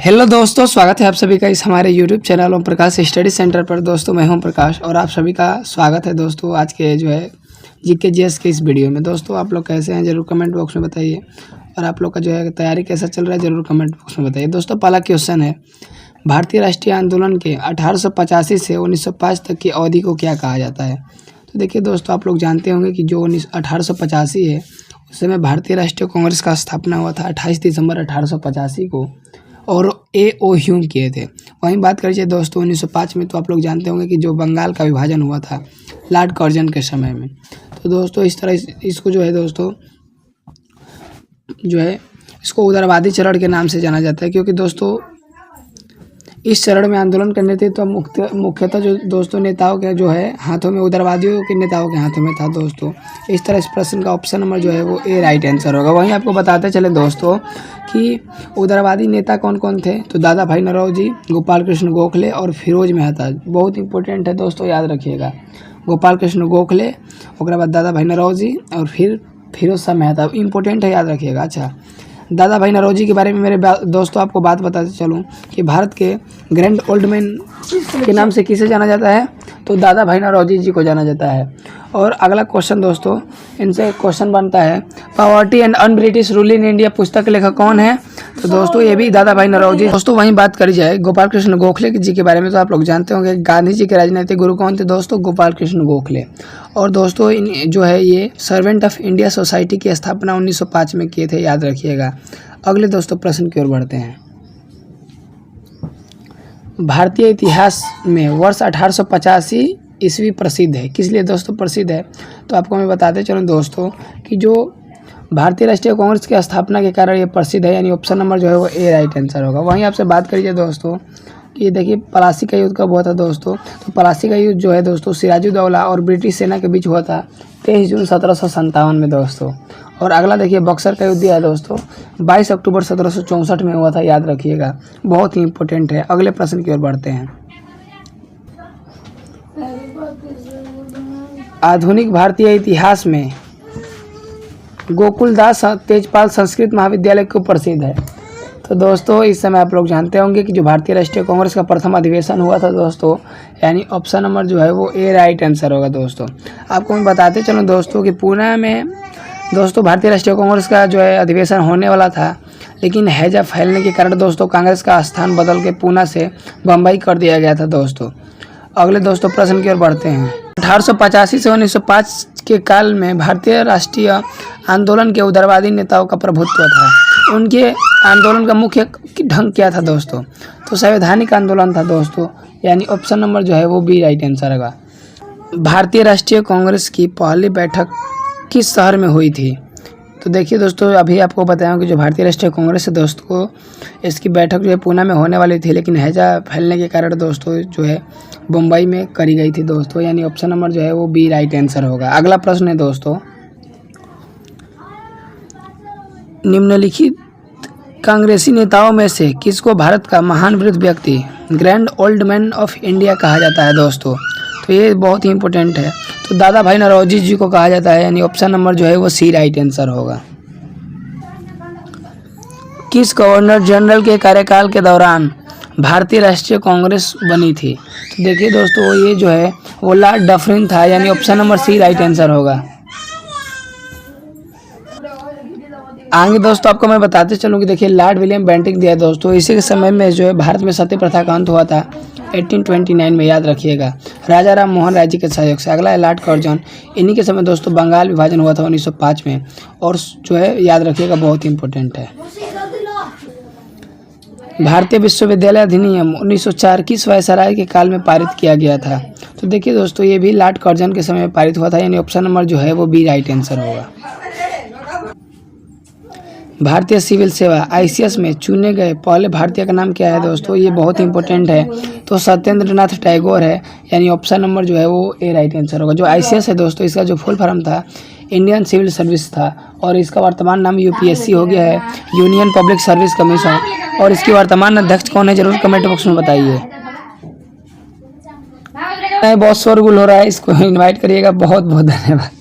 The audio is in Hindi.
हेलो दोस्तों, स्वागत है आप सभी का इस हमारे YouTube channel Om Prakash study centre पर। दोस्तों मैं हूं प्रकाश और आप सभी का स्वागत है दोस्तों आज के जीके जीएस के इस वीडियो में। दोस्तों आप लोग कैसे हैं ज़रूर कमेंट बॉक्स में बताइए, और आप लोग का तैयारी कैसा चल रहा है ज़रूर कमेंट बॉक्स में बताइए। दोस्तों पहला क्वेश्चन है, भारतीय राष्ट्रीय आंदोलन के 1885 से 1905 तक की अवधि को क्या कहा जाता है। तो देखिए दोस्तों, आप लोग जानते होंगे कि जो 1885 है उस समय भारतीय राष्ट्रीय कांग्रेस का स्थापना हुआ था 28 दिसंबर 1885 को, और A.O. ह्यूम किए थे। वहीं बात करिए दोस्तों 1905 में, तो आप लोग जानते होंगे कि जो बंगाल का विभाजन हुआ था लॉर्ड कर्जन के समय में। तो दोस्तों इस तरह इसको दोस्तों इसको उदारवादी चरण के नाम से जाना जाता है, क्योंकि दोस्तों इस चरण में आंदोलन का नेतृत्व मुख्यतः जो दोस्तों नेताओं के हाथों में, उदारवादियों के नेताओं के हाथों में था दोस्तों। इस तरह इस प्रश्न का ऑप्शन नंबर वो ए राइट आंसर होगा। वहीं आपको बताते चले दोस्तों कि उदारवादी नेता कौन कौन थे। तो दादा भाई नौरोजी, गोपाल कृष्ण गोखले और फिरोज मेहता। बहुत इंपॉर्टेंट है दोस्तों, याद रखिएगा। गोपाल कृष्ण गोखले, उसके बाद दादा भाई नौरोजी और फिर फिरोज शाह मेहता। इंपॉर्टेंट है, याद रखिएगा। अच्छा, दादा भाई नौरोजी के बारे में मेरे दोस्तों आपको बात बताते चलूँ कि भारत के ग्रैंड ओल्ड मैन के नाम से किसे जाना जाता है। तो दादा भाई नौरोजी जी को जाना जाता है। और अगला क्वेश्चन दोस्तों, इनसे क्वेश्चन बनता है, poverty and un British rule in India पुस्तक के लेखक कौन है। तो दोस्तों ये भी दादा भाई नौरोजी। दोस्तों वहीं बात करी जाए गोपाल कृष्ण गोखले जी के बारे में, तो आप लोग जानते होंगे गांधी जी के राजनीतिक गुरु कौन थे दोस्तों, गोपाल कृष्ण गोखले। और दोस्तों ये सर्वेंट ऑफ इंडिया सोसाइटी की स्थापना 1905 में किए थे, याद रखिएगा। अगले दोस्तों प्रश्न की ओर बढ़ते हैं। भारतीय इतिहास में वर्ष 1885 ईस्वी प्रसिद्ध है, किस लिए दोस्तों प्रसिद्ध है। तो आपको मैं बताते चलूँ दोस्तों कि जो भारतीय राष्ट्रीय कांग्रेस की स्थापना के कारण ये प्रसिद्ध है, यानी ऑप्शन नंबर वो ए राइट आंसर होगा। वहीं आपसे बात करिए दोस्तों कि देखिए पलासी का युद्ध कब हुआ था दोस्तों। तो पलासी का युद्ध दोस्तों सिराजुद्दौला और ब्रिटिश सेना के बीच हुआ था 23 जून 1757 में दोस्तों। और अगला देखिए बक्सर का युद्ध है दोस्तों 22 अक्टूबर 1764 में हुआ था, याद रखिएगा। बहुत ही इंपॉर्टेंट है। अगले प्रश्न की ओर बढ़ते हैं। आधुनिक भारतीय इतिहास में गोकुलदास तेजपाल संस्कृत महाविद्यालय क्यों प्रसिद्ध है। तो दोस्तों इस समय आप लोग जानते होंगे कि जो भारतीय राष्ट्रीय कांग्रेस का प्रथम अधिवेशन हुआ था दोस्तों, यानी ऑप्शन नंबर वो ए राइट आंसर होगा दोस्तों। आपको मैं बताते चलूँ दोस्तों कि पुणे में दोस्तों भारतीय राष्ट्रीय कांग्रेस का अधिवेशन होने वाला था, लेकिन हैजा फैलने के कारण दोस्तों कांग्रेस का स्थान बदल के पुणे से बम्बई कर दिया गया था दोस्तों। अगले दोस्तों प्रश्न की ओर बढ़ते हैं। 1885 से 1905 के काल में भारतीय राष्ट्रीय आंदोलन के उदारवादी नेताओं का प्रभुत्व था। उनके आंदोलन का मुख्य ढंग क्या था दोस्तों। तो संवैधानिक आंदोलन था दोस्तों, यानी ऑप्शन नंबर वो बी राइट आंसर होगा। भारतीय राष्ट्रीय कांग्रेस की पहली बैठक किस शहर में हुई थी। तो देखिए दोस्तों, अभी आपको बताया कि जो भारतीय राष्ट्रीय कांग्रेस है दोस्तों इसकी बैठक पुणे में होने वाली थी, लेकिन हैजा फैलने के कारण दोस्तों मुंबई में करी गई थी दोस्तों, यानी ऑप्शन नंबर वो बी राइट आंसर होगा। अगला प्रश्न है दोस्तों, निम्नलिखित कांग्रेसी नेताओं में से किसको भारत का महान वृद्ध व्यक्ति grand old man of India कहा जाता है दोस्तों। तो ये बहुत ही इंपॉर्टेंट है। तो दादा भाई नौरोजी जी को कहा जाता है, यानी ऑप्शन नंबर वो सी राइट आंसर होगा। किस गवर्नर जनरल के कार्यकाल के दौरान भारतीय राष्ट्रीय कांग्रेस बनी थी। तो देखिए दोस्तों ये वो लॉर्ड डफरिन था, यानी option number c right answer होगा। आगे दोस्तों आपको मैं बताते चलूँ कि देखिए लॉर्ड विलियम बेंटिक दिया दोस्तों, इसी के समय में भारत में सती प्रथा का अंत हुआ था 1829 में, याद रखिएगा। राजा राम मोहन राय जी के सहयोग से। अगला है लॉर्ड कर्जन, इन्हीं के समय दोस्तों बंगाल विभाजन हुआ था 1905 में, और याद रखिएगा बहुत इंपॉर्टेंट है। भारतीय विश्वविद्यालय अधिनियम 1904 किस वायसराय के काल में पारित किया गया था। तो देखिए दोस्तों ये भी लॉर्ड कर्जन के समय में पारित हुआ था, यानी ऑप्शन नंबर वो बी राइट आंसर होगा। भारतीय सिविल सेवा ICS में चुने गए पहले भारतीय का नाम क्या है दोस्तों। ये बहुत इंपॉर्टेंट है। तो सत्येंद्र नाथ टैगोर है, यानी ऑप्शन नंबर वो ए राइट आंसर होगा। जो ICS है दोस्तों इसका फुल फॉर्म था इंडियन सिविल सर्विस था, और इसका वर्तमान नाम UPSC हो गया है, यूनियन पब्लिक सर्विस कमीशन। और इसकी वर्तमान अध्यक्ष कौन है जरूर कमेंट बॉक्स में बताइए। बहुत शोरगुल हो रहा है, इसको इन्वाइट करिएगा। बहुत बहुत धन्यवाद।